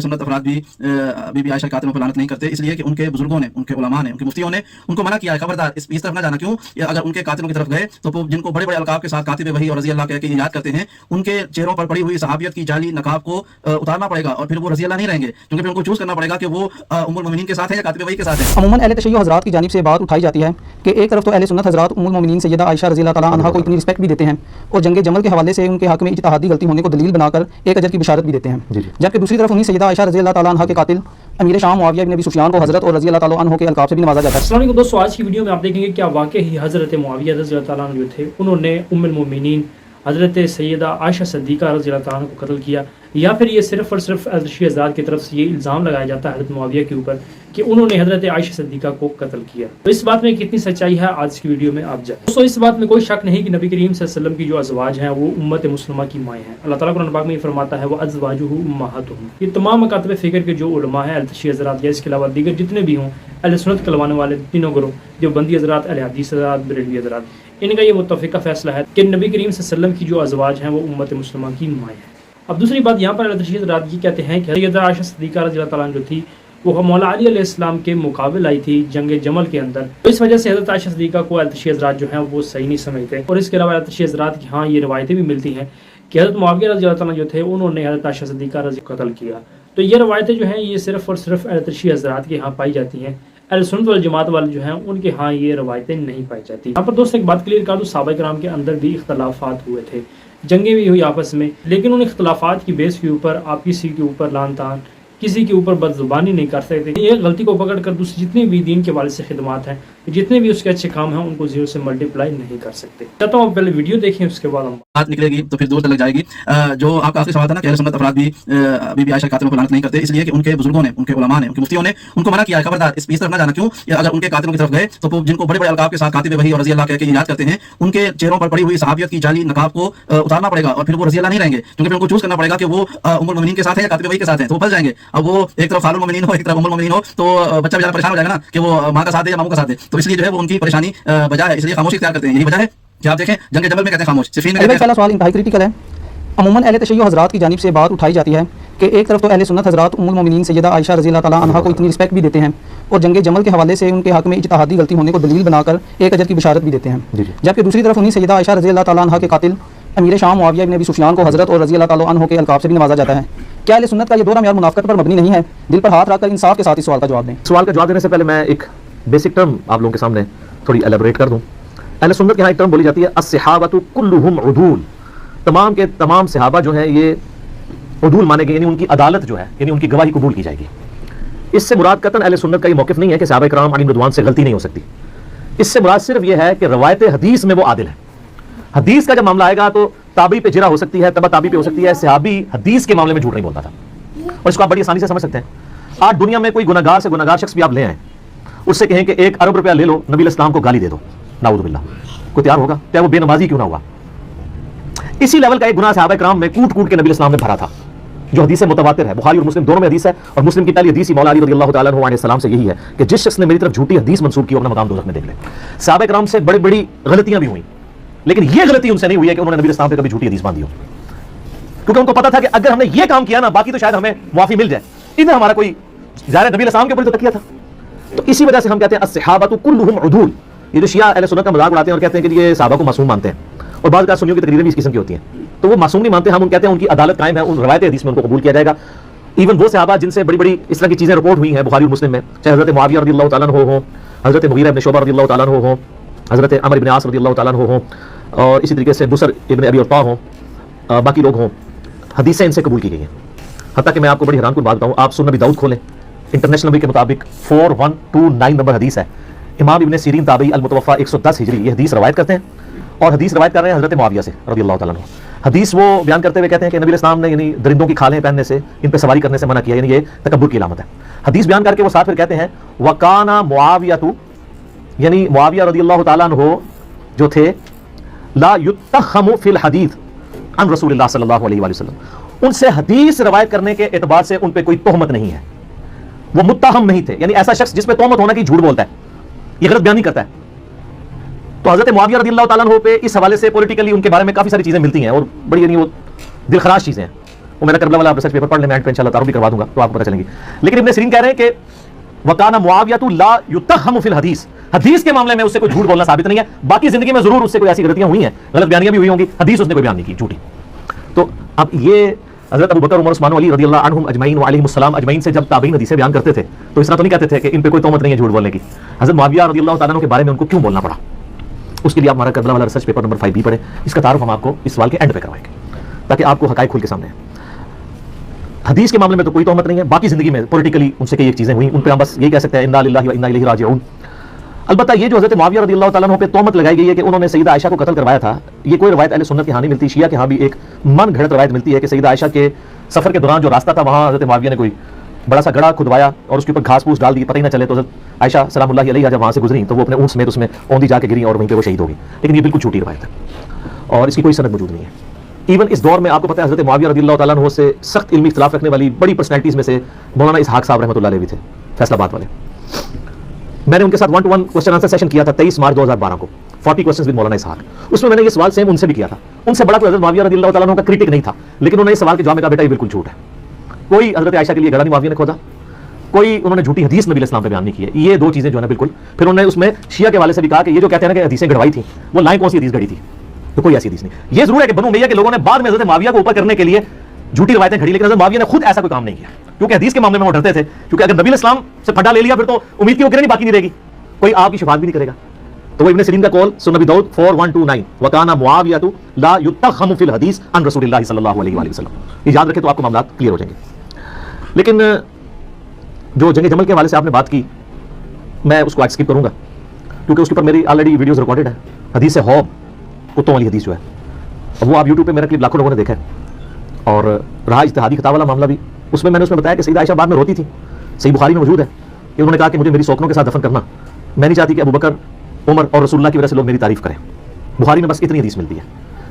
सुन्नत अफराद भी बीबी आयशा कातिल पर लानत नहीं करते, इसलिए कि उनके बुजुर्गों ने, उनके उलमा ने, उनके मुफ्तियों ने उनको मना किया है, खबरदार इस तरफ ना जाना। क्यों? अगर उनके कातिलों की तरफ गए तो जिनको बड़े बड़े अलकाब के साथ कातिब वही और रजी अल्लाह कह के याद करते हैं, उनके चेहरों पर पड़ी हुई सहाबियत की जाली नकाब को उतारना पड़ेगा और फिर वो रजी अल्लाह नहीं रहेंगे, क्योंकि फिर उनको चूज करना पड़ेगा कि वो उम्मुल मोमिनीन के साथ है या कातिब वही के साथ है। अमूमन अहले तशय्युअ हज़रात की जानिब से बात उठाई जाती है कि एक तरफ तो अहले सुन्नत हज़रात उम्मुल मोमिनीन सैयदा आयशा रज़ी अल्लाह तआला अन्हा को इतनी रिस्पेक्ट भी देते हैं और जंग जमल के हवाले से उनके हक में इज्तिहादी गलती होने को दलील बनाकर एक अजर की बिशारत भी देते हैं, जबकि दूसरी तरफ उन्हीं सैयदा आयशा रज़ी अल्लाह तआला अन्हा के कातिल अमीर शाम मुआविया इब्न अबी सुफियान को हज़रत और रज़ी अल्लाह तआला अन्हु के अलकाब से भी नवाजा जाता है। अस्सलाम वालेकुम दोस्तों, आज की वीडियो में आप देखेंगे क्या वाकई ही हज़रत मुआविया रज़ी अल्लाह तआला अन्हु जो थे उन्होंने उम्मुल मोमिनीन हज़रत सैयदा आयशा सिद्दीक़ा रज़ी अल्लाह तआला को कत्ल किया, या फिर ये सिर्फ और सिर्फ अदशी आज़ाद की तरफ से ये इल्ज़ाम लगाया जाता है हज़रत मुआविया के ऊपर कि उन्होंने हज़रत आयशा सिद्दीक़ा को कत्ल किया। तो इस बात में कितनी सच्चाई है आज की वीडियो में आप जाएं। दोस्तों, इस बात में कोई शक नहीं कि नबी करीम सल्लल्लाहु अलैहि वसल्लम की जो अज़वाज हैं वो उम्मत मुस्लिमा की माएँ हैं। अल्लाह ताला कुरान पाक में फरमाता है वो अज़वाजुहु उम्महातुहुम। ये तमाम मकातब फ़िक्र के जो उलमा हैं, अल-तशी हज़रात या इसके अलावा दीगर जितने भी हों अहले सुन्नत कहलाने वाले तीनों ग्रोह, जो बंदी हज़रात, अहले हदीस हज़रात, बरेलवी हज़रात, इनका ये मुत्तफ़िक़ा फ़ैसला है कि नबी करीम सल्लल्लाहु अलैहि वसल्लम की जो अज़वाज हैं वो उम्मत मुस्लिमा की माएँ हैं। अब दूसरी बात यहाँ पर अल-तशी हज़रात ये कहते हैं कि सैयदा आयशा सिद्दीक़ा रज़ी अल्लाह तआला जो थी वो मौला अली अलैहिस्सलाम के मुकाबले आई थी जंग जमल के अंदर, तो इस वजह से हज़रत आयशा सिद्दीक़ा को अल-तशी हज़रात जो हैं वो सही नहीं समझते। और इसके अलावा अल-तशी हज़रात की हाँ ये रवायतें भी मिलती हैं कि हज़रत मुआविया रज़ी अल्लाह तआला जो थे उन्होंने हज़रत आयशा सिद्दीक़ा रज़ी को कत्ल किया। तो ये रवायतें जो हैं ये सिर्फ और सिर्फ अल-तशी हज़रात के यहाँ पाई जाती हैं, अहले सुन्नत वल जमात वाले जो हैं उनके यहाँ ये रवायतें नहीं पाई जाती। यहाँ पर दोस्तों एक बात क्लियर कर दूँ, सहाबा किराम के अंदर भी इख्तलाफात हुए थे, जंगें भी हुई आपस में, लेकिन उन इख्तलाफात की बेस के ऊपर आप किसी के ऊपर लान तान, किसी के ऊपर बदजुबानी नहीं कर सकते। ये गलती को पकड़ कर दूसरी जितनी भी दीन के वाले से खिदमात हैं, जितने भी उसके अच्छे काम हैं, उनको जीरो से मल्टीप्लाई नहीं कर सकते। चाहता हूँ पहले वीडियो देखें, उसके बाद हम बात निकलेगी तो फिर दूर तक जाएगी। जो आपका आखिरी सवाल था ना कि अहले सुन्नत अफराद भी बीबी आयशा कातिल पर लानत नहीं करते, इसलिए कि उनके बुजुर्गों ने, उनके उलमा ने, उनके मुफ्तियों ने उनको मना किया है, खबरदार इस तरफ ना जाना। क्यों? अगर उनके कातिलों की तरफ गए तो जिनको बड़े बड़े अलकाब के साथ कातिब वही और रजी अल्लाह कह के याद करते हैं, उनके चेहरों पर पड़ी हुई सहाबियत की जाली नकाब को उतारना पड़ेगा और फिर वो रजी अल्लाह नहीं रहेंगे, क्योंकि फिर उनको चूज करना पड़ेगा कि वो उम्मुल मोमिनीन के साथ है या कातिब वही के साथ है, तो वो फंस जाएंगे। अब वो एक तरफ खालुल मोमिनीन हो, एक तरफ उम्मुल मोमिनीन हो, तो बच्चा बेचारा परेशान हो जाएगा ना कि वो माँ का साथ है या मामू का साथ है। तो इसलिए जो है वो उनकी परेशानी वजह है, इसलिए खामोशी इख्तियार करते हैं। यही वजह है कि आप देखें जंग जमल में कहते हैं खामोश, सिफीन में कहते हैं। पहला सवाल इंतहाई क्रिटिकल है। अमूमन अहले तशय्युअ हज़रात की जानिब से बात उठाई जाती है कि एक तरफ तो अहले सुन्नत हज़रात उम्मुल मोमिनीन सैयदा आयशा रज़ी अल्लाह तआला अन्हा को इतनी रिस्पेक्ट भी देते हैं और जंग जमल के हवाले से उनके हक में इज्तिहादी गलती होने को दलील बनाकर एक अजर की बिशारत भी देते हैं, जबकि दूसरी तरफ उन्हीं सैयदा आयशा रज़ी अल्लाह तआला अन्हा के कातिल अमीर शाम मुआविया इब्न अबी सुफियान को हज़रत और रज़ी अल्लाह तआला अन्हु के अलकाब से भी नवाजा जाता है। क्या अहले सुन्नत का ये दोहरा म्यार मुनाफ़िक़त पर मबनी नहीं है? दिल पर हाथ रखकर इंसाफ के साथ इस सवाल का जवाब दें। सवाल का जवाब देने से पहले मैं एक बेसिक टर्म आप लोगों के सामने थोड़ी एलेबोरेट कर दूं। अहले सुन्नत के यहाँ एक टर्म बोली जाती है अस्सहाबतु कुल्लुहुम उदूल। तमाम के तमाम सहाबा जो हैं ये उदूल माने गए, यानी उनकी अदालत जो है, यानी उनकी गवाही कबूल की जाएगी। इससे मुराद कतन अहले सुन्नत का ये मौक़िफ़ नहीं है कि सहाबा किराम अलैहिम रिदवान से गलती नहीं हो सकती। इससे मुराद सिर्फ ये है कि रवायत हदीस में वो आदिल है। हदीस का जब मामला आएगा तो ताबी पे जिरा हो सकती है, तबा ताबी पे हो सकती है। सहाबी हदीस के मामले में झूठ नहीं बोलता था, और इसको आप बड़ी आसानी से समझ सकते हैं। आज दुनिया में कोई गुनहगार से गुनहगार शख्स भी आप ले आए, उससे कहें कि 1 अरब रुपया ले लो, नबी अलैहिस्सलाम को गाली दे दो, नाऊज़ु बिल्लाह, कोई तैयार होगा? चाहे वो बेनमाजी क्यों ना हुआ। इसी लेवल का एक गुनाह सहाबा किराम में कूट कूट के नबी अलैहिस्सलाम ने भरा था, जो हदीस से मुतवातिर है। बुखारी और मुस्लिम दोनों में हदीस है, और मुस्लिम की पहली हदीस ही मौला अली रज़ियल्लाहु तआला अन्हु अलैहि सलाम से यही है कि जिस शख्स ने मेरी तरफ झूठी हदीस मंसूब की अपना मकाम दोज़ख में देख ले। सहाबा किराम से बड़ी बड़ी गलतियां भी हुई, लेकिन ये गलती उनसे नहीं हुई है कि उन्होंने नबी अलैहिस्सलाम पे कभी झूठी हदीस बांधी हो, क्योंकि उनको पता था कि अगर हमने ये काम किया ना, बाकी तो शायद हमें माफी मिल जाए। इधर हमारा कोई ज़ाहिर नबी अलैहिस्सलाम के ऊपर तो तकिया था। तो इसी वजह से हम कहते हैं अस्सहाबतु कुल्लुहुम उदूल। ये जो शिया अहले सुन्नत का मजाक उड़ाते हैं और कहते हैं कि ये सहाबा को मासूम मानते हैं, और बाद सुन्नियों की तकरीरें भी इस किस्म की होती हैं, तो वो मासूम नहीं मानते। हम कहते हैं उनकी अदालत कायम है, उन रवायत हदीस में उनको कबूल किया जाएगा। इवन वो सहाबा जिनसे बड़ी बड़ी इस तरह की चीज़ें रिपोर्ट हुई हैं बुखारी और मुस्लिम में, चाहे हज़रत मुआविया रज़ियल्लाहु तआला अन्हु हो, हज़रत मुगीरा इब्न शुअबा रज़ियल्लाहु तआला अन्हु हो, हज़रत अमर इब्न आस रज़ियल्लाहु तआला अन्हु हो, और इसी तरीके से बुसर इब्न अबी अरता हो, बाकी लोग हों, हदीसें इनसे कबूल की गई हैं। हत्ता कि मैं आपको बड़ी हैरानकुन बात बताऊँ, आप सुनन नबी दाऊद खोलें, इंटरनेशनल नबी के मुताबिक 4129 नंबर हदीस है। इमाम इब्न सीरीन ताबई अल-मुतवफ़ा 110 हिजरी ये हदीस रवायत करते हैं, और हदीस रवायत कर रहे हैं हज़रत मुआविया से रज़ियल्लाहु तआला अन्हु। हदीस वो बयान करते हुए कहते हैं कि नबी अलैहिस्सलाम ने यानी दरिंदों की खालें पहनने से, इन पर सवारी करने से मना किया, यानी ये तकब्बुर की अलामत है। हदीस बयान करके वो साथ फिर कहते हैं वकाना मुआवियतु, यानी मुआविया रज़ियल्लाहु तआला अन्हु जो थे, ला युत्तखमु फिल हदीस अन रसूलिल्लाह सल्लल्लाहु अलैहि वसल्लम, उनसे हदीस रवायत करने के एतबार से उन पर कोई तोहमत नहीं है, वो मुत्तहम नहीं थे। यानी ऐसा शख्स जिस पे तोहमत होना कि झूठ बोलता है, ये गलत बयानी करता है। तो हज़रत मुआविया रज़ियल्लाहु तआला अन्हु पे इस हवाले से पॉलिटिकली उनके बारे में काफ़ी सारी चीज़ें मिलती हैं, और बड़ी यानी वो दिलखराश चीज़ें हैं। وہ میرا کربلا والا ریسرچ پیپر پڑھ لیں, میں انشاءاللہ تعارف بھی کروا دوں گا تو آپ کو پتہ چلیں گی. لیکن ابن سیرین کہہ رہے ہیں کہ وَكَانَ مُعَاوِيَةُ لَا يُتَّهَمُ فِي الْحَدِيثِ, حدیث کے معاملے میں اس سے کوئی جھوٹ بولنا ثابت نہیں ہے, باقی زندگی میں ضرور اس سے کوئی ایسی غلطیاں ہوئی ہیں, غلط بیانیاں بھی ہوئی ہوں گی, حدیث اس نے کوئی بیان نہیں کی جھوٹی. تو اب یہ حضرت ابو بکر, عمر, عثمان و علی رضی اللہ عنہم اجمعین وعلیہم السلام اجمعین سے جب تابعین حدیثیں بیان کرتے تھے تو اس طرح تو نہیں کہتے تھے کہ ان پہ کوئی تہمت نہیں ہے جھوٹ بولنے کی. حضرت معاویہ رضی اللہ تعالیٰ عنہ کے بارے میں ان کو کیوں بولنا پڑا, اس کے لیے آپ ہمارا کربلا والا ریسرچ پیپر نمبر 5B پڑھیں, اس کا تعارف ہم آپ کو اس سوال کے اینڈ پہ کروائیں گے تاکہ آپ کو حقائق کھل کے سامنے ہیں. حدیث کے معاملے میں تو کوئی تہمت نہیں ہے, باقی زندگی میں پولیٹیکلی ان سے کئی ایک چیزیں ہوئیں, ان پہ ہم بس یہی کہہ سکتے ہیں انا للہ و انا الیہ راجعون. البتہ یہ جو حضرت معاویہ رضی اللہ تعالیٰ عنہ پہ تہمت لگائی گئی ہے کہ انہوں نے سیدہ عائشہ کو قتل کروایا تھا, یہ کوئی روایت اہل سنت کے ہاں نہیں ملتی. شیعہ کے ہاں بھی ایک من گھڑت روایت ملتی ہے کہ سیدہ عائشہ کے سفر کے دوران جو راستہ تھا وہاں حضرت معاویہ نے کوئی بڑا سا گڑھا کھدوایا اور اس کے اوپر گھاس پھوس ڈال دی, پتہ ہی نہ چلے. تو حضرت عائشہ سلام اللہ علیہا جب وہاں سے گزری تو وہ اپنے اونٹ سمیت اس میں اوندھی جا کے گری اور وہیں پہ وہ شہید ہو گئی. لیکن یہ بالکل جھوٹی روایت ہے اور اس کی کوئی سند موجود نہیں ہے. ایون اس دور میں آپ کو پتہ ہے حضرت معاویہ رضی اللہ تعالیٰ عنہ سے سخت علمی اختلاف رکھنے والی بڑی پرسنالٹیز میں سے مولانا اسحاق صاحب رحمۃ اللہ علیہ بھی تھے, فیصل آباد والے. میں نے ان کے ساتھ 1-to-1 کوسچن آنسر سیشن کیا تھا 23 مارچ 2012 کو, 40 کوسچنز ود مولانا اسحاق. اس میں نے یہ سوال سیم ان سے بھی کیا تھا. ان سے بڑا کوئی حضرت معاویہ رضی اللہ تعالیٰ عنہ کا کرٹک نہیں تھا, لیکن انہوں نے اس سوال کے جواب میں کہا بیٹا یہ بالکل جھوٹ ہے, کوئی حضرت عائشہ کے لیے گڑھا نہیں معاویہ نے کھودا, کوئی انہوں نے جھوٹی حدیث نبی علیہ السلام پہ بیان نہیں کی ہے. یہ دو چیزیں جو ہے نا بالکل. پھر انہوں نے اس میں شیعہ کے والے سے بھی کہا کہ یہ جو کہتے ہیں نا کہ حدیثیں گڑھوائی تھیں وہ لائن کون سی حدیث گڑھی تھی, تو کوئی ایسی حدیث نہیں. یہ ضرور ہے کہ بنو امیہ کے لوگوں نے بعد میں حضرت معاویہ کو اوپر کرنے کے لیے جھوٹی روایتیں گھڑی, لیکن حضرت معاویہ نے خود ایسا کوئی کام نہیں کیا کیونکہ حدیث کے معاملے میں وہ ڈرتے تھے, کیونکہ اگر نبی علیہ السلام سے پھڈا لے لیا پھر تو امید کی وہ کرنی باقی نہیں رہے گی, کوئی آپ کی شفاعت بھی نہیں کرے گا. تو وہ ابن سیرین کا قول سنن نبی داؤد 4129 وکانا معاویہ لا یتخم فی الحدیث عن رسول اللہ صلی اللہ علیہ وآلہ وسلم. یہ یاد رکھیں تو آپ کو معاملات کلیئر ہو جائیں گے. لیکن جو جنگ جمل کے حوالے سے آپ نے بات کی میں اس کو اسکپ کروں گا کیونکہ اس کے اوپر میری آلریڈی ویڈیوز ریکارڈڈ ہے. حدیث حوب, کتوں والی حدیث جو ہے, اب وہ آپ یوٹیوب پہ میرا کلپ لاکھوں لوگوں نے دیکھا ہے, اور رہا اجتہادی خطا والا معاملہ بھی, اس میں نے اس میں بتایا کہ سیدہ عائشہ بعد میں روتی تھی. صحیح بخاری میں موجود ہے کہ انہوں نے کہا کہ مجھے میری سوکنوں کے ساتھ دفن کرنا, میں نہیں چاہتی کہ ابو بکر, عمر اور رسول اللہ کی وجہ سے لوگ میری تعریف کریں. بخاری میں بس اتنی حدیث ملتی ہے.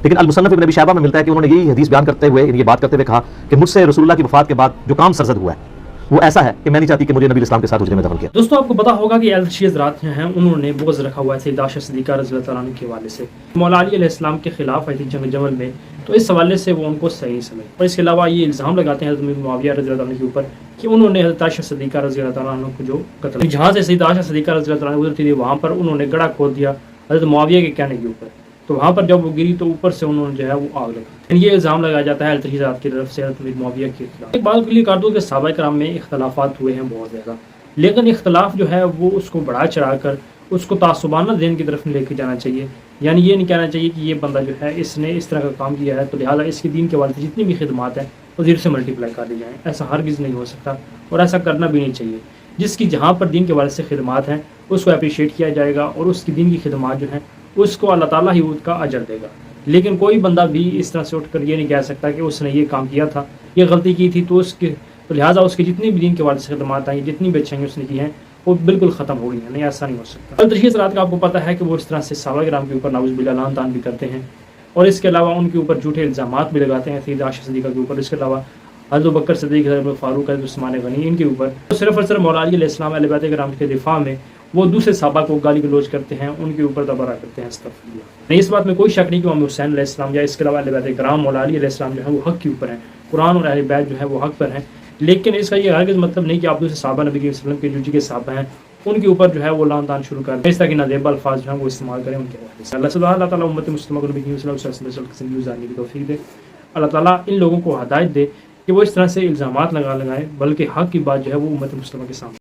لیکن المصنف ابن ابی شیبہ میں ملتا ہے کہ انہوں نے یہی حدیث بیان کرتے ہوئے, یہ بات کرتے ہوئے کہا کہ مجھ سے رسول اللہ کی وفات کے بعد جو کام سرزد ہوا ہے وہ ایسا ہے کہ میں نہیں چاہتی کہ مجھے نبی اسلام کے ساتھ حجرے میں دفن کیا. دوستوں آپ کو پتا ہوگا کہ شیعہ حضرات ہیں انہوں نے بغض رکھا ہوا ہے سیدہ عائشہ صدیقہ رضی اللہ تعالیٰ عنہ کے حوالے سے. مولا علی علیہ السلام کے خلاف آئی تھی جنگ جمل میں, تو اس حوالے سے وہ ان کو صحیح سمجھ. اور اس کے علاوہ یہ الزام لگاتے ہیں حضرت معاویہ رضی اللہ عنہ کے اوپر کہ انہوں نے حضرت عائشہ صدیقہ رضی اللہ تعالیٰ عنہ کو جو قتل, جہاں سے سیدہ عائشہ صدیقہ رضی اللہ تعالیٰ عنہ گزرتی تھی وہاں پر انہوں نے گڑھا کھود دیا حضرت معاویہ کے کہنے کے اوپر, تو وہاں پر جب وہ گری تو اوپر سے انہوں نے جو ہے وہ آگ لگا. یہ الزام لگایا جاتا ہے حضرت حضرات کی طرف سے حضرت معاویہ کے خلاف. ایک بات کے لیے کر دوں کہ صحابہ کرام میں اختلافات ہوئے ہیں بہت زیادہ, لیکن اختلاف جو ہے وہ اس کو بڑھا چڑھا کر اس کو تعصبانہ دین کی طرف لے کے جانا چاہیے. یعنی یہ نہیں کہنا چاہیے کہ یہ بندہ جو ہے اس نے اس طرح کا کام کیا ہے تو لہٰذا اس کے دین کے حوالے سے جتنی بھی خدمات ہیں وہ زیر سے ملٹیپلائی کر دی جائیں. ایسا ہرگز نہیں ہو سکتا اور ایسا کرنا بھی نہیں چاہیے. جس کی جہاں پر دین کے حوالے سے خدمات ہیں اس کو اپریشیٹ کیا جائے گا اور اس کی دین کی خدمات جو ہیں اس کو اللہ تعالیٰ ہی اس کا اجر دے گا. لیکن کوئی بندہ بھی اس طرح سے اٹھ کر یہ نہیں کہہ سکتا کہ اس نے یہ کام کیا تھا, یہ غلطی کی تھی, تو اس کے لہٰذا اس کی جتنی بھی دین کے حوالے سے خدمات ہیں, جتنی بھی اچھائیاں اس نے کی ہیں وہ بالکل ختم ہو گئی ہیں. نہیں, ایسا نہیں ہو سکتا. التشیع حضرات کا آپ کو پتہ ہے کہ وہ اس طرح سے صحابہ کرام کے اوپر نعوذ باللہ لعن طعن بھی کرتے ہیں اور اس کے علاوہ ان کے اوپر جھوٹے الزامات بھی لگاتے ہیں سیدہ عائشہ صدیقہ کے اوپر. اس کے علاوہ حضرت بکر صدیق, حضرت فاروق, حضرت عثمان غنی, ان کے اوپر صرف اور صرف مولا علی علیہ السلام اہل بیت کرام کے دفاع میں وہ دوسرے صحابہ کو گالی گلوچ کرتے ہیں, ان کے اوپر تبرہ کرتے ہیں. استغفر اللہ. نہیں, اس بات میں کوئی شک نہیں کہ امام حسین علیہ السلام یا اس کے علاوہ اہل بیت کرام مولا علی علیہ السلام جو ہے وہ حق کے اوپر ہیں, قرآن اور اہل بیت جو ہے وہ حق پر ہیں. لیکن اس کا یہ ہرگز مطلب نہیں کہ آپ دوسرے صحابہ نبی صلی اللہ علیہ وسلم کے جو جی کے صحابہ ہیں ان کے اوپر جو ہے وہ لعن طعن شروع کر دیں, اس طرح کی نادیب الفاظ جو ہیں وہ استعمال کریں ان کے حوالے سے. اللہ سبحانہ تعالیٰ امت مسلمہ کو نبی صلی اللہ علیہ وسلم کی توفیق دے. اللہ تعالیٰ ان لوگوں کو ہدایت دے کہ وہ اس طرح سے الزامات لگائیں, بلکہ حق کی بات جو ہے وہ امت مسلمہ کے سامنے